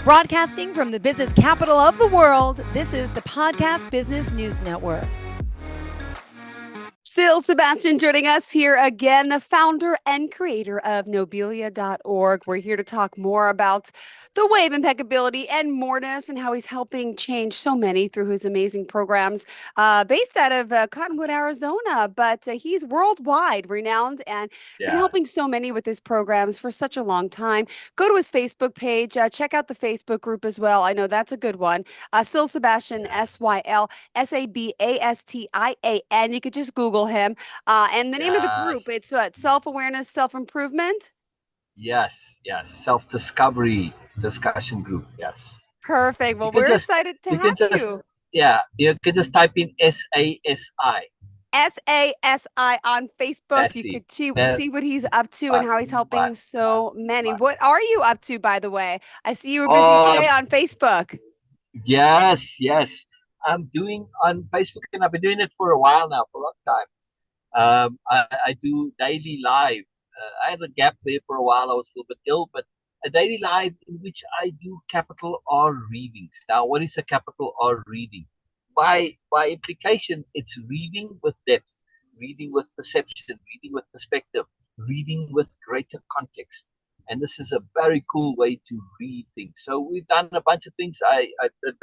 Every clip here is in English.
Broadcasting from the business capital of the world, this is the Podcast Business News Network. Syl Sabastian joining us here again, the founder and creator of Nobelia.org. We're here to talk more about the Way of Impeccability and Moreness and how he's helping change so many through his amazing programs based out of Cottonwood, Arizona. But he's worldwide renowned and been helping so many with his programs for such a long time. Go to his Facebook page. Check out the Facebook group as well. I know that's a good one. Syl Sabastian, Syl Sabastian. You could just Google him. And the name of the group, it's Self-Awareness, Self-Improvement. Yes. Self-discovery discussion group. Yes. Perfect. Well, we're excited to have you. Yeah, you can just type in SASI. SASI on Facebook. You could see what he's up to and how he's helping so many. What are you up to, by the way? I see you were busy today on Facebook. Yes. I'm doing on Facebook, and I've been doing it for a while now, for a long time. I do daily live. I had a gap there for a while. I was a little bit ill, but a daily live in which I do capital R readings. Now, what is a capital R reading? By implication, it's reading with depth, reading with perception, reading with perspective, reading with greater context. And this is a very cool way to read things. So we've done a bunch of things. I did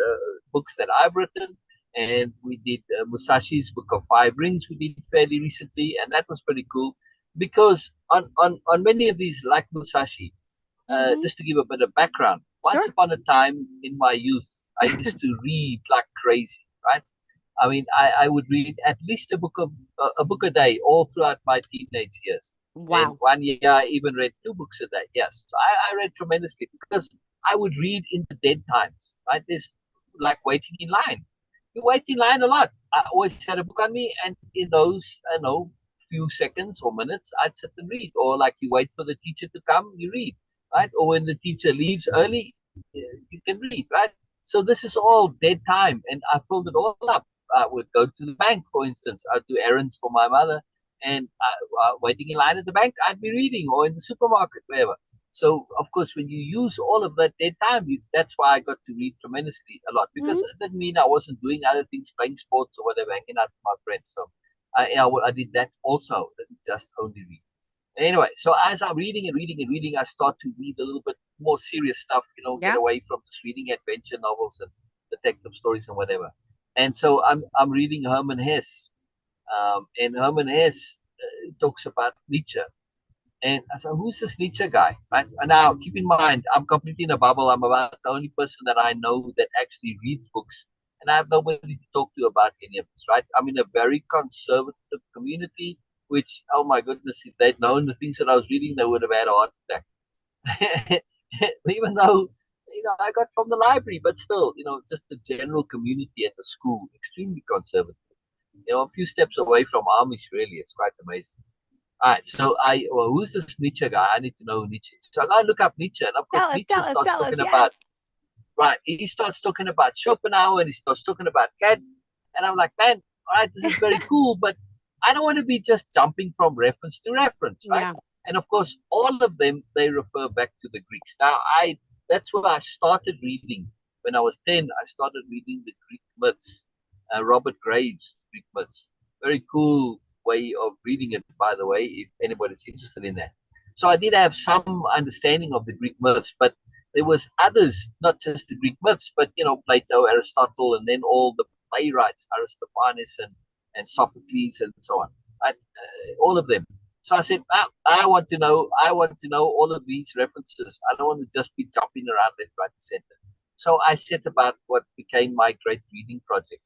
books that I've written, and we did Musashi's Book of Five Rings. We did fairly recently, and that was pretty cool. Because on many of these, like Musashi, just to give a bit of background, once upon a time in my youth, I used to read like crazy, right? I mean, I would read at least a book a day all throughout my teenage years. Wow. And one year I even read 2 books a day. Yes. So I read tremendously because I would read in the dead times, right? There's like waiting in line. You wait in line a lot. I always had a book on me, and in those, few seconds or minutes, I'd sit and read. Or like you wait for the teacher to come, you read, right? Or when the teacher leaves early, you can read, right? So this is all dead time, and I filled it all up. I would go to the bank, for instance. I'd do errands for my mother, and waiting in line at the bank, I'd be reading, or in the supermarket, wherever. So, of course, when you use all of that dead time, that's why I got to read tremendously a lot, because it didn't mean I wasn't doing other things, playing sports or whatever, hanging out with my friends. So I did that also, just only read. Anyway, so as I'm reading, I start to read a little bit more serious stuff, get away from just reading adventure novels and detective stories and whatever. And so I'm reading Hermann Hesse. And Hermann Hesse talks about Nietzsche. And I said, who's this Nietzsche guy? Right? And now, keep in mind, I'm completely in a bubble. I'm about the only person that I know that actually reads books. And I have nobody to talk to about any of this, right? I'm in a very conservative community, which, oh my goodness, if they'd known the things that I was reading, they would have had a heart attack. Even though, I got from the library, but still, just the general community at the school, extremely conservative. A few steps away from Amish, really. It's quite amazing. All right, so who's this Nietzsche guy? I need to know who Nietzsche is. So I look up Nietzsche, and of course, Nietzsche starts talking about, right, he starts talking about Schopenhauer, and he starts talking about Kant, and I'm like, man, all right, this is very cool, but I don't want to be just jumping from reference to reference, right? Yeah. And of course, all of them, they refer back to the Greeks. Now, that's where I started reading. When I was 10, I started reading the Greek myths, Robert Graves' Greek myths. Very cool way of reading it, by the way, if anybody's interested in that. So I did have some understanding of the Greek myths, but there was others, not just the Greek myths, but, Plato, Aristotle, and then all the playwrights, Aristophanes and Sophocles and so on, right? All of them. So I said, I want to know all of these references. I don't want to just be jumping around left, right, and center. So I set about what became my great reading project.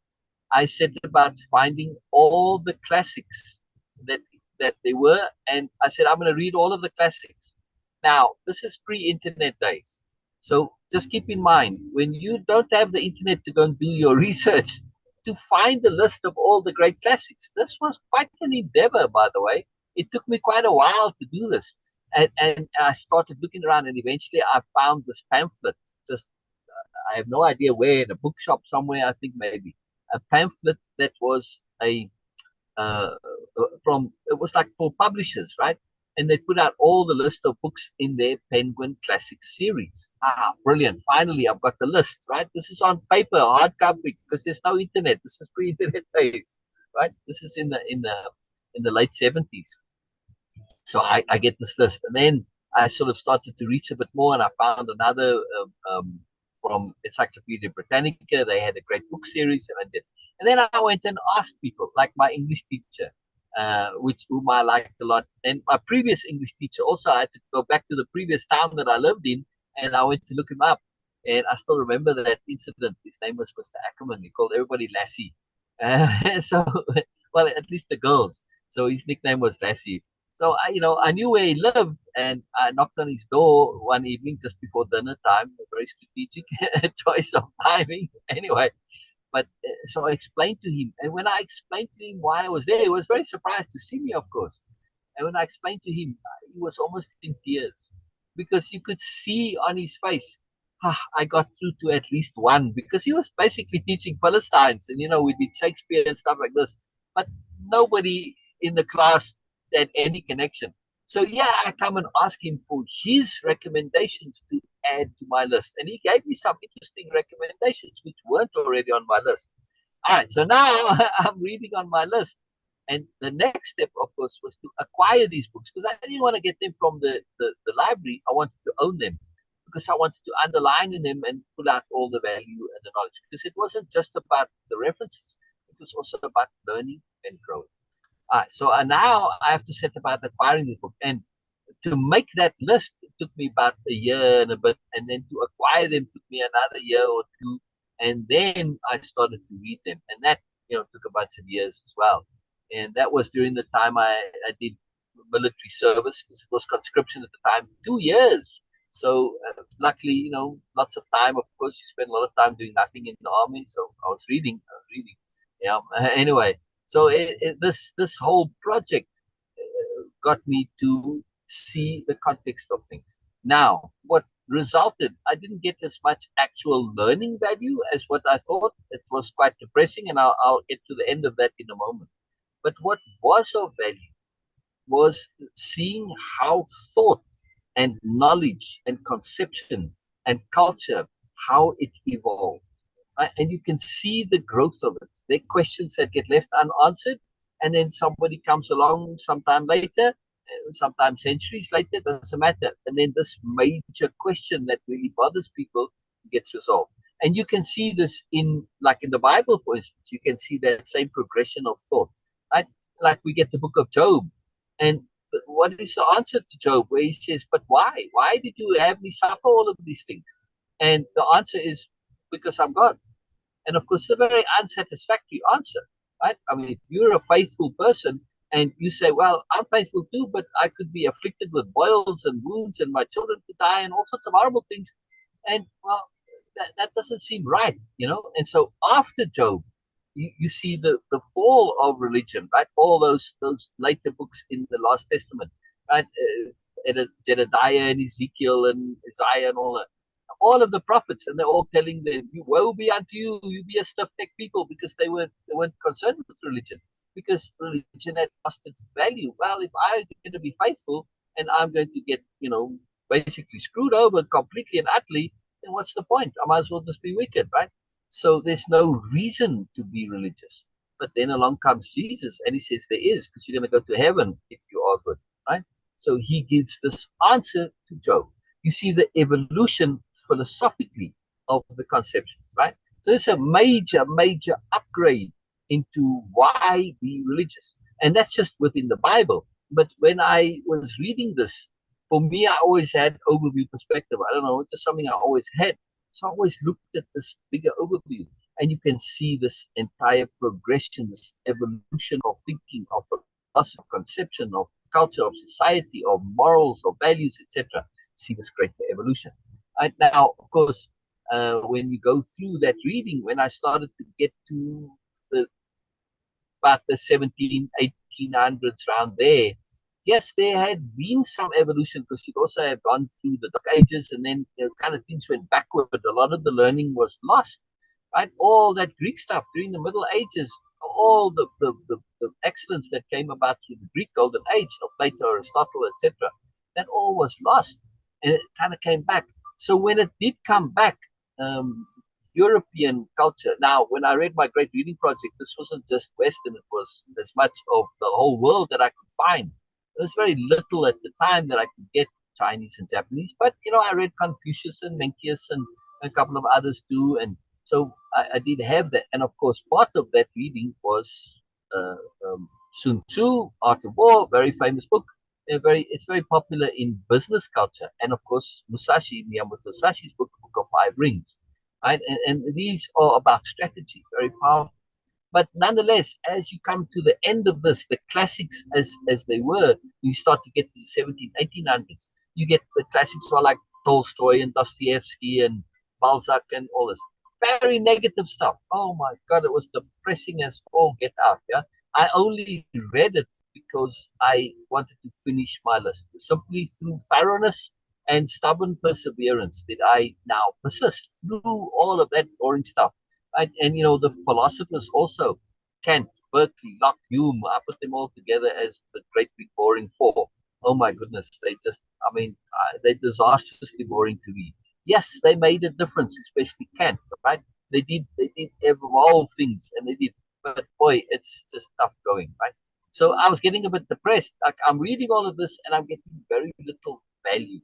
I set about finding all the classics that there were, and I said, I'm going to read all of the classics. Now, this is pre-internet days. So just keep in mind, when you don't have the internet to go and do your research, to find the list of all the great classics, this was quite an endeavor, by the way. It took me quite a while to do this. And I started looking around, and eventually I found this pamphlet. I have no idea where, in a bookshop somewhere, I think maybe. A pamphlet that was it was like for publishers, right? and they put out all the list of books in their Penguin Classic series. Ah, brilliant. Finally, I've got the list, right? This is on paper, hard copy, because there's no internet. This is pre-internet days, right? This is in the late 70s. So I get this list, and then I sort of started to reach a bit more, and I found another from Encyclopedia Britannica. They had a great book series, and I did. And then I went and asked people, like my English teacher, whom I liked a lot, and my previous English teacher also. I had to go back to the previous town that I lived in, and I went to look him up. And I still remember that incident. His name was Mr. Ackerman. He called everybody Lassie. So, well, at least the girls. So his nickname was Lassie. So I knew where he lived, and I knocked on his door one evening just before dinner time. A very strategic choice of timing, anyway. But so I explained to him, and when I explained to him why I was there, he was very surprised to see me, of course. And when I explained to him, he was almost in tears, because you could see on his face, I got through to at least one, because he was basically teaching Philistines, and we did Shakespeare and stuff like this, but nobody in the class had any connection. So I come and ask him for his recommendations to add to my list, and he gave me some interesting recommendations which weren't already on my list. All right, so now I'm reading on my list, and the next step, of course, was to acquire these books, because I didn't want to get them from the library. I wanted to own them, because I wanted to underline in them and pull out all the value and the knowledge, because it wasn't just about the references, it was also about learning and growing. So now I have to set about acquiring the book, and to make that list, it took me about a year and a bit, and then to acquire them took me another year or two, and then I started to read them, and that took a bunch of years as well. And that was during the time I did military service, because it was conscription at the time, 2 years. So luckily, lots of time. Of course, you spend a lot of time doing nothing in the army, so I was reading. Anyway. So this whole project got me to see the context of things. Now, what resulted, I didn't get as much actual learning value as what I thought. It was quite depressing, and I'll get to the end of that in a moment. But what was of value was seeing how thought and knowledge and conception and culture, how it evolved. And you can see the growth of it. There are questions that get left unanswered, and then somebody comes along sometime later, sometimes centuries later, doesn't matter. And then this major question that really bothers people gets resolved. And you can see this in the Bible, for instance. You can see that same progression of thought, right? Like we get the book of Job, and what is the answer to Job, where he says, but why? Why did you have me suffer all of these things? And the answer is, because I'm God. And of course, it's a very unsatisfactory answer, right? I mean, if you're a faithful person and you say, well, I'm faithful too, but I could be afflicted with boils and wounds, and my children could die, and all sorts of horrible things. And well, that doesn't seem right, And so after Job, you see the fall of religion, right? All those later books in the Last Testament, right? Jedediah and Ezekiel and Isaiah and all that. All of the prophets, and they're all telling them, woe be unto you, you be a stiff-necked people, because they weren't concerned with religion, because religion had lost its value. Well, if I'm going to be faithful and I'm going to get, basically screwed over completely and utterly, then what's the point? I might as well just be wicked, right? So there's no reason to be religious. But then along comes Jesus, and he says there is, because you're going to go to heaven if you are good, right? So he gives this answer to Job. You see the evolution philosophically of the conceptions, right? So it's a major, major upgrade into why be religious. And that's just within the Bible. But when I was reading this, for me, I always had overview perspective. I don't know, it's just something I always had. So I always looked at this bigger overview. And you can see this entire progression, this evolution of thinking, of philosophy, of conception, of culture, of society, of morals, of values, etc. See this great evolution. Right now, of course, when you go through that reading, when I started to get to about the 1800s around there, yes, there had been some evolution, because you'd also have gone through the Dark Ages, and then kind of things went backward. A lot of the learning was lost, right? All that Greek stuff during the Middle Ages, all the the excellence that came about through the Greek Golden Age of Plato, Aristotle, etc., that all was lost, and it kind of came back. So when it did come back, European culture. Now, when I read my great reading project, this wasn't just Western; it was as much of the whole world that I could find. There was very little at the time that I could get Chinese and Japanese, but I read Confucius and Mencius and a couple of others too, and so I did have that. And of course, part of that reading was uh, Sun Tzu, Art of War, very famous book. It's very popular in business culture, and of course, Miyamoto Musashi's Book of Five Rings, right? And these are about strategy, very powerful. But nonetheless, as you come to the end of this, the classics as they were, you start to get to the 17, 1800s. You get the classics like Tolstoy and Dostoevsky and Balzac and all this. Very negative stuff. Oh my God, it was depressing as all get out. Yeah, I only read it because I wanted to finish my list. Simply through thoroughness and stubborn perseverance did I now persist through all of that boring stuff. Right? And the philosophers also, Kant, Berkeley, Locke, Hume, I put them all together as the great big boring four. Oh my goodness, they're disastrously boring to read. Yes, they made a difference, especially Kant, right? They did evolve things, and they did, but boy, it's just tough going, right? So I was getting a bit depressed. Like, I'm reading all of this and I'm getting very little value.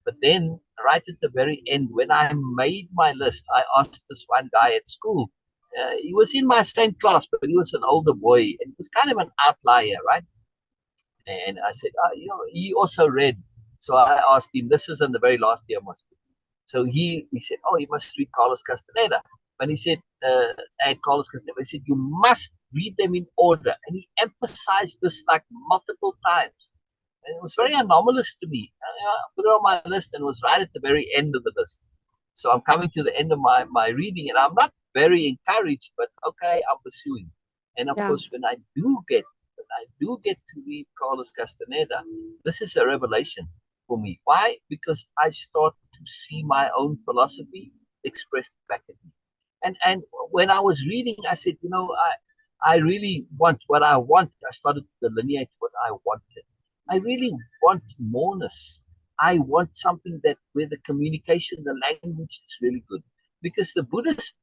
But then, right at the very end, when I made my list, I asked this one guy at school. He was in my same class, but he was an older boy, and he was kind of an outlier, right? And I said, he also read. So I asked him, this is in the very last year of my school. So he said, oh, you must read Carlos Castaneda. And he said, and Carlos Castaneda, he said, you must read them in order. And he emphasized this like multiple times. And it was very anomalous to me. I put it on my list and it was right at the very end of the list. So I'm coming to the end of my reading, and I'm not very encouraged, but okay, I'm pursuing. And of course, when I do get to read Carlos Castaneda, this is a revelation for me. Why? Because I start to see my own philosophy expressed back at me. And when I was reading, I said, I really want what I want. I started to delineate what I wanted. I really want moreness. I want something that where the communication, the language is really good. Because the Buddhist,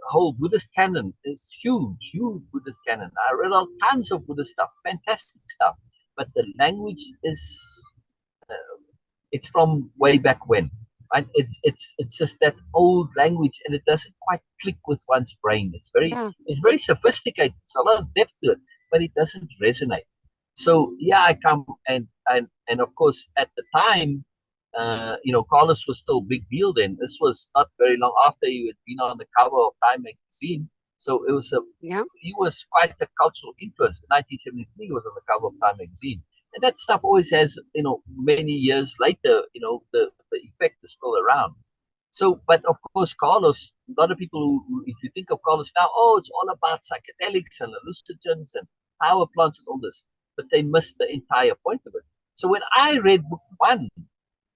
whole Buddhist canon is huge, huge Buddhist canon. I read all tons of Buddhist stuff, fantastic stuff. But the language is, it's from way back when. Right? It's just that old language, and it doesn't quite click with one's brain. It's very sophisticated. It's a lot of depth to it, but it doesn't resonate. So I come and of course at the time, Carlos was still a big deal then. This was not very long after he had been on the cover of Time magazine. So it was he was quite a cultural influence. In 1973, he was on the cover of Time magazine. And that stuff always has, many years later, the effect is still around. So, but of course, Carlos, a lot of people who, if you think of Carlos now, oh, it's all about psychedelics and hallucinogens and power plants and all this, but they missed the entire point of it. So when I read book one,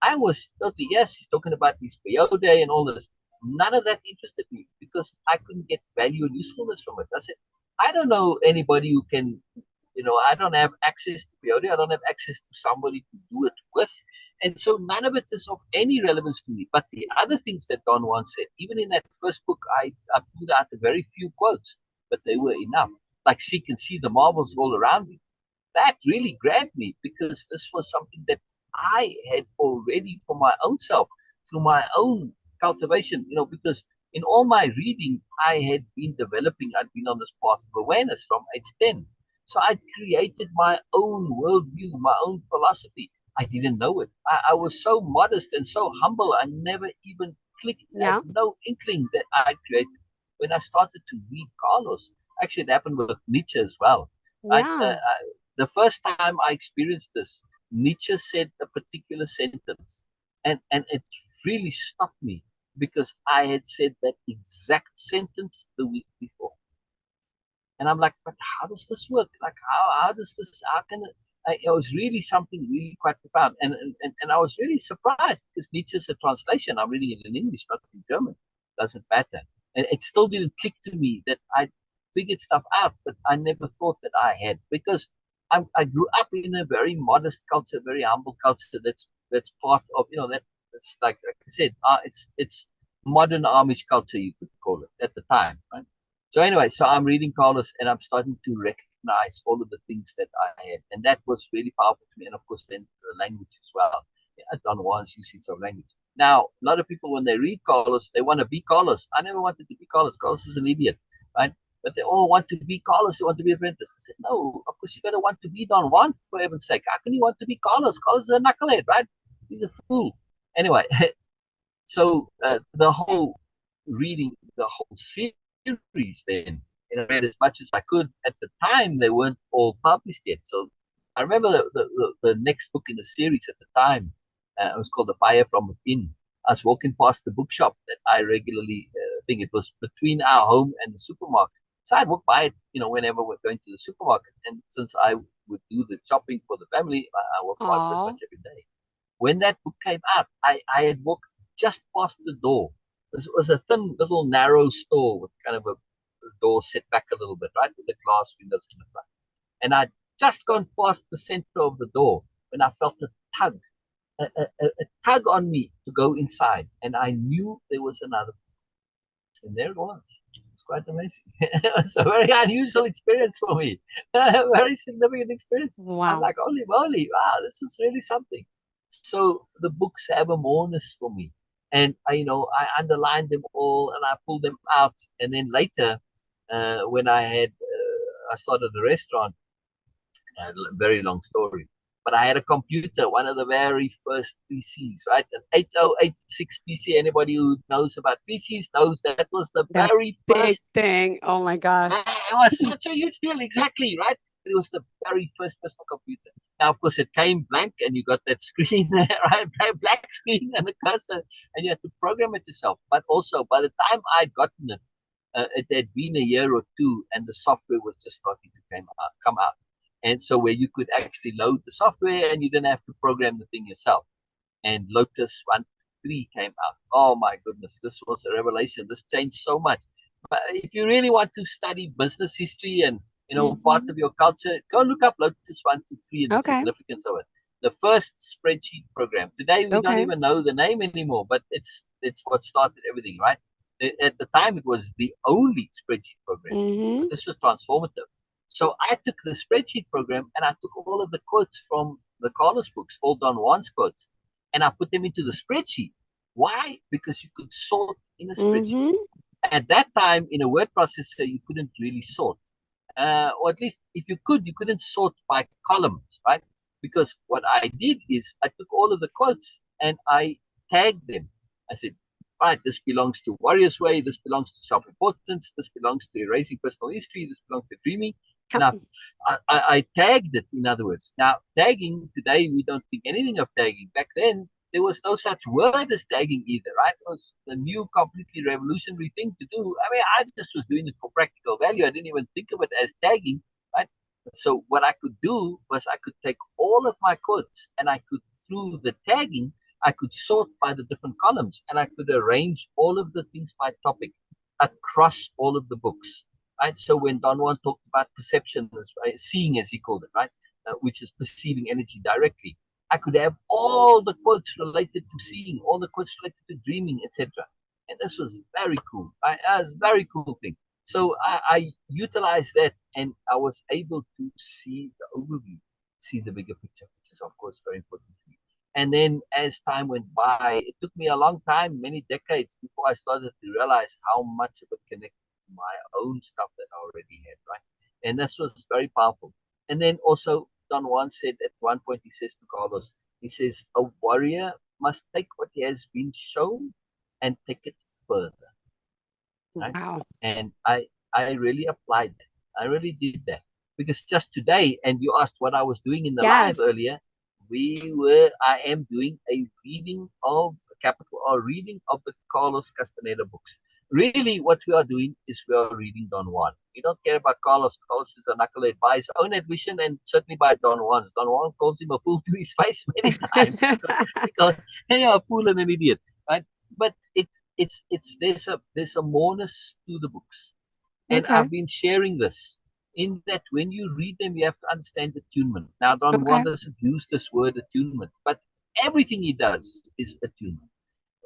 I was totally, yes, he's talking about his peyote and all this. None of that interested me because I couldn't get value and usefulness from it. I said, I don't know anybody who can, I don't have access to peyote. I don't have access to somebody to do it with. And so none of it is of any relevance to me. But the other things that Don Juan said, even in that first book, I pulled out a very few quotes, but they were enough. Like seek and see the marvels all around you. That really grabbed me because this was something that I had already for my own self, through my own cultivation, because in all my reading, I had been developing, I'd been on this path of awareness from age 10. So I created my own worldview, my own philosophy. I didn't know it. I was so modest and so humble. I never even clicked, had no inkling that I created. When I started to read Carlos, actually it happened with Nietzsche as well. The first time I experienced this, Nietzsche said a particular sentence, and it really stopped me because I had said that exact sentence the week before. And I'm like, but how does this work? Like, how does this, how can it was really something really quite profound. And I was really surprised because Nietzsche's a translation. I'm reading it in English, not in German. Doesn't matter. And it still didn't click to me that figured stuff out, but I never thought that I had, because I grew up in a very modest culture, very humble culture. That's part of, that's like I said, it's modern Amish culture, you could call it at the time, right? So anyway, so I'm reading Carlos, and I'm starting to recognize all of the things that I had, and that was really powerful to me. And of course, then the language as well. Yeah, Don Juan's usage of language. Now, a lot of people, when they read Carlos, they want to be Carlos. I never wanted to be Carlos. Carlos is an idiot, right? But they all want to be Carlos. They want to be apprentice. I said, no, of course, you got to want to be Don Juan, for heaven's sake. How can you want to be Carlos? Carlos is a knucklehead, right? He's a fool. Anyway, so the whole reading, the whole series then, I read as much as I could. At the time, they weren't all published yet. So I remember the next book in the series at the time, it was called The Fire from Within. I was walking past the bookshop that I regularly think it was between our home and the supermarket. So I'd walk by it, whenever we're going to the supermarket. And since I would do the shopping for the family, I walked by pretty much every day. When that book came out, I had walked just past the door. It was a thin, little, narrow store with kind of a door set back a little bit, right, with the glass windows in the front. And I'd just gone past the center of the door when I felt a tug, a tug on me to go inside. And I knew there was another. And there it was. It was quite amazing. It was a very unusual experience for me. A very significant experience. Wow. I'm like, holy moly, wow, this is really something. So the books have a moreness for me. And I underlined them all, and I pulled them out. And then later, when I started a restaurant, a very long story, but I had a computer, one of the very first PCs, right? An 8086 PC. Anybody who knows about PCs knows that was the very first thing. Oh my gosh. It was such a huge deal, exactly, right? It was the very first personal computer. Now, of course, it came blank, and you got that screen there, right? Black screen and the cursor, and you had to program it yourself. But also, by the time I'd gotten it, it had been a year or two, and the software was just starting to come out. And so where you could actually load the software, and you didn't have to program the thing yourself. And Lotus 1.3 came out. Oh, my goodness, this was a revelation. This changed so much. But if you really want to study business history and part of your culture, go look up Lotus 1.3 and the significance of it. The first spreadsheet program. Today we don't even know the name anymore, but it's what started everything, right? At the time, it was the only spreadsheet program. But this was transformative. So I took the spreadsheet program, and I took all of the quotes from the Carlos books, all Don Juan's quotes, and I put them into the spreadsheet. Why? Because you could sort in a spreadsheet. At that time, in a word processor, you couldn't really sort. Or at least if you could, you couldn't sort by columns, right? Because what I did is I took all of the quotes and I tagged them. I said, right, this belongs to Warrior's Way, this belongs to self-importance, this belongs to erasing personal history, this belongs to dreaming. Now, I tagged it, in other words. Now, tagging, today, we don't think anything of tagging. Back then, there was no such word as tagging either, right? It was a new, completely revolutionary thing to do. I mean, I just was doing it for practical value. I didn't even think of it as tagging, right? So what I could do was I could take all of my quotes, and I could, through the tagging, I could sort by the different columns, and I could arrange all of the things by topic across all of the books, right? So when Don Juan talked about perception, right, seeing, as he called it, right, which is perceiving energy directly, I could have all the quotes related to seeing, all the quotes related to dreaming, etc. And this was very cool. It was a very cool thing. So I utilized that, and I was able to see the overview, see the bigger picture, which is, of course, very important to me. And then as time went by, it took me a long time, many decades, before I started to realize how much of it connected to my own stuff that I already had, right? And this was very powerful. And then also, Don Juan said at one point, he says to Carlos, he says, a warrior must take what he has been shown and take it further. Right? Wow. And I really applied that. I really did that. Because just today, and you asked what I was doing in the live earlier, I am doing a reading of reading of the Carlos Castaneda books. Really, what we are doing is we are reading Don Juan. We don't care about Carlos. Carlos is a knucklehead by his own admission, and certainly by Don Juan's. Don Juan calls him a fool to his face many times because a fool and an idiot, right? But there's a moreness to the books. And Okay. I've been sharing this in that when you read them, you have to understand attunement. Now, Don Okay. Juan doesn't use this word attunement, but everything he does is attunement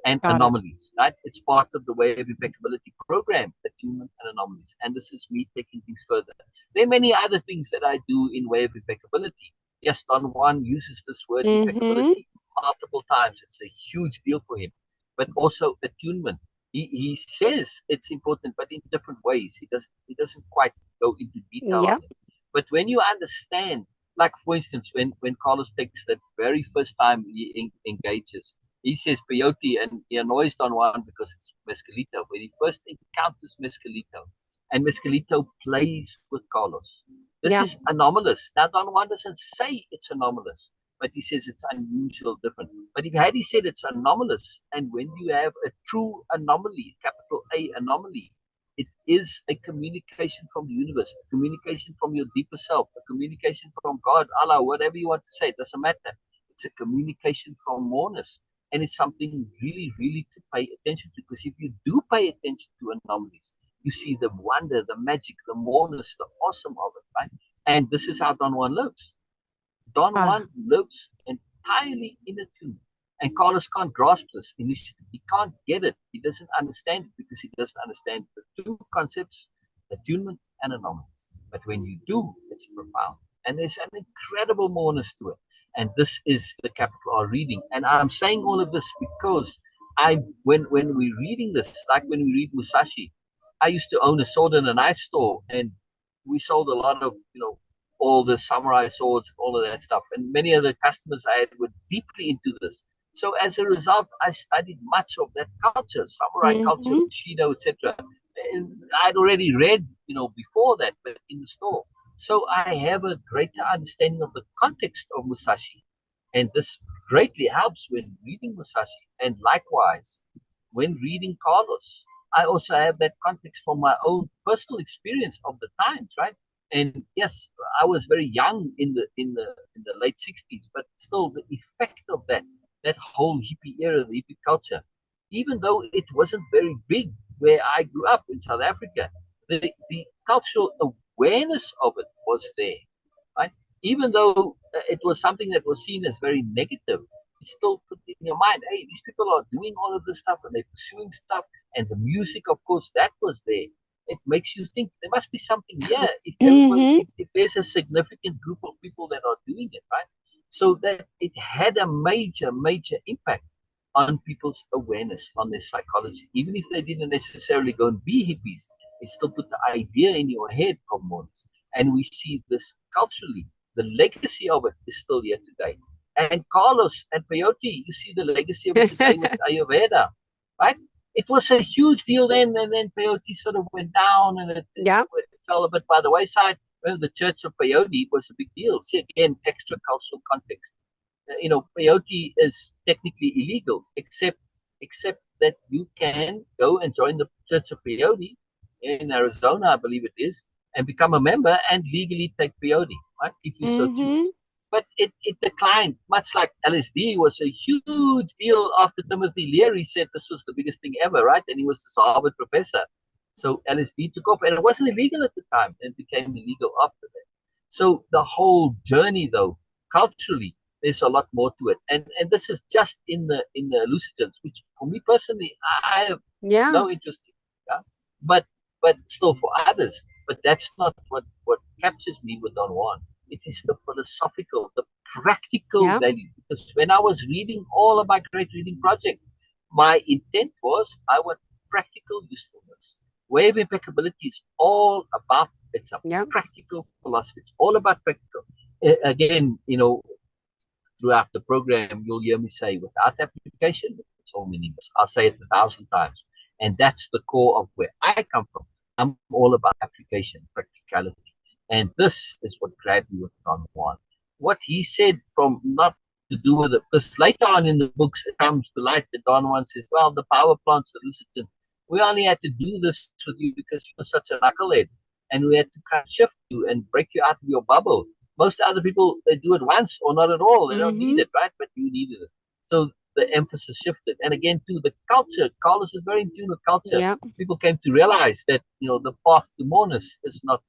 and Got it. anomalies, right? It's part of the Way of Impeccability program, attunement and anomalies. And this is me taking things further. There are many other things that I do in Way of Impeccability. Yes, Don Juan uses this word impeccability multiple times. It's a huge deal for him. But also attunement. He says it's important, but in different ways. He doesn't quite go into detail Yep. on it. But when you understand, like for instance, when Carlos takes that very first time he engages, he says peyote, and he annoys Don Juan because it's Mescalito. When he first encounters Mescalito, and Mescalito plays with Carlos, this Yeah. is anomalous. Now, Don Juan doesn't say it's anomalous, but he says it's unusual, different. But if had he said it's anomalous, and when you have a true anomaly, capital A anomaly, it is a communication from the universe, a communication from your deeper self, a communication from God, Allah, whatever you want to say, it doesn't matter. It's a communication from Moreness. And it's something really, really to pay attention to. Because if you do pay attention to anomalies, you see the wonder, the magic, the Moreness, the awesome of it, right? And this is how Don Juan lives. Don Juan lives entirely in attunement. And Carlos can't grasp this initially. He can't get it. He doesn't understand it because he doesn't understand the two concepts, attunement and anomalies. But when you do, it's profound. And there's an incredible Moreness to it. And this is the capital R reading. And I'm saying all of this because when we're reading this, like when we read Musashi, I used to own a sword and a knife store, and we sold a lot of, all the samurai swords, all of that stuff. And many of the customers I had were deeply into this. So as a result, I studied much of that culture, samurai culture, Bushido, etc. And I'd already read, before that, but in the store. So I have a greater understanding of the context of Musashi. And this greatly helps when reading Musashi. And likewise, when reading Carlos, I also have that context from my own personal experience of the times, right? And yes, I was very young in the late 60s, but still the effect of that whole hippie era, the hippie culture, even though it wasn't very big where I grew up in South Africa, the cultural awareness of it was there, right? Even though it was something that was seen as very negative, it still put in your mind, hey, these people are doing all of this stuff and they're pursuing stuff, and the music, of course, that was there. It makes you think there must be something here if everybody, if there's a significant group of people that are doing it, right? So that it had a major, major impact on people's awareness, on their psychology. Even if they didn't necessarily go and be hippies, it still put the idea in your head of Moreness. And we see this culturally. The legacy of it is still here today. And Carlos and Peyote, you see the legacy of it today with Ayurveda, right? It was a huge deal then, and then Peyote sort of went down, and it fell a bit by the wayside. Well, the Church of Peyote was a big deal. See, again, extra cultural context. Peyote is technically illegal, except that you can go and join the Church of Peyote in Arizona, I believe it is, and become a member and legally take peyote, right? If you so choose. But it declined, much like LSD was a huge deal after Timothy Leary said this was the biggest thing ever, right? And he was this Harvard professor. So LSD took off, and it wasn't illegal at the time, and became illegal after that. So the whole journey, though, culturally, there's a lot more to it. And this is just in the hallucinogens, which for me personally, I have no interest in. Yeah? But still for others. But that's not what captures me with Don Juan. It is the philosophical, the practical value. Because when I was reading all of my Great Reading Project, my intent was I want practical usefulness. Way of Impeccability is all about, it's a practical philosophy. It's all about practical. Again, throughout the program, you'll hear me say, without application, it's all meaningless. I'll say it 1,000 times. And that's the core of where I come from. I'm all about application, practicality. And this is what grabbed me with Don Juan. What he said from not to do with it, because later on in the books, it comes to light that Don Juan says, well, the power plant's hallucinogen. We only had to do this with you because you were such a knucklehead. And we had to kind of shift you and break you out of your bubble. Most other people, they do it once or not at all. They don't need it, right? But you needed it. So the emphasis shifted. And again, to the culture, Carlos is very in tune with culture. Yeah. People came to realize that, the path to moreness is not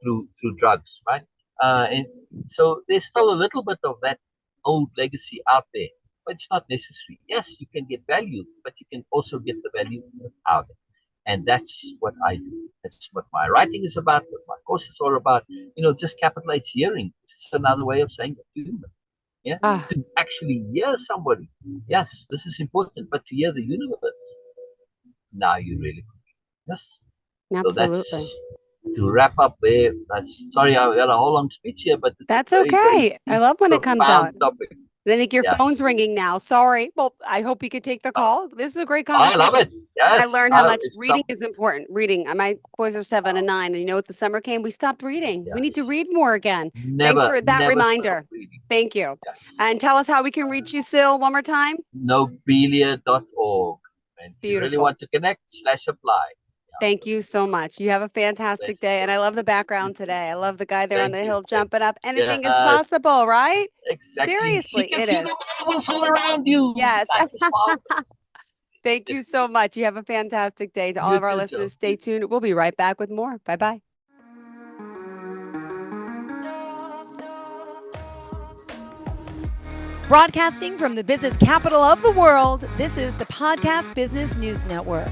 through drugs, right? And so there's still a little bit of that old legacy out there, but it's not necessary. Yes, you can get value, but you can also get the value out of it. And that's what I do. That's what my writing is about, what my course is all about. Just capital H, hearing. This is another way of saying human. Yeah, to actually hear somebody. Yes, this is important, but to hear the universe, now you really. Yes. Absolutely. So that's to wrap up there. Sorry, I got a whole long speech here, but it's That's very, okay. very I love when it comes out. topic. And I think your phone's Yes. ringing now. Sorry. Well, I hope you could take the call. This is a great I conversation. love it. Yes. I learned how much reading is important. Reading. My boys are 7 and 9, and with the summer came, we stopped reading. Yes. We need to read more again. Never, Thanks for that never reminder. Thank you. Yes. And tell us how we can reach you, Syl, one more time. Nobelia.org. And if you really want to connect, /apply. Thank you so much. You have a fantastic day. And I love the background today. I love the guy there on the hill jumping up. Anything is possible, right? Exactly. Seriously, you can see the marbles all around you. Yes. Thank you so much. You have a fantastic day. To all of our listeners, stay tuned. We'll be right back with more. Bye-bye. Broadcasting from the business capital of the world, this is the Podcast Business News Network.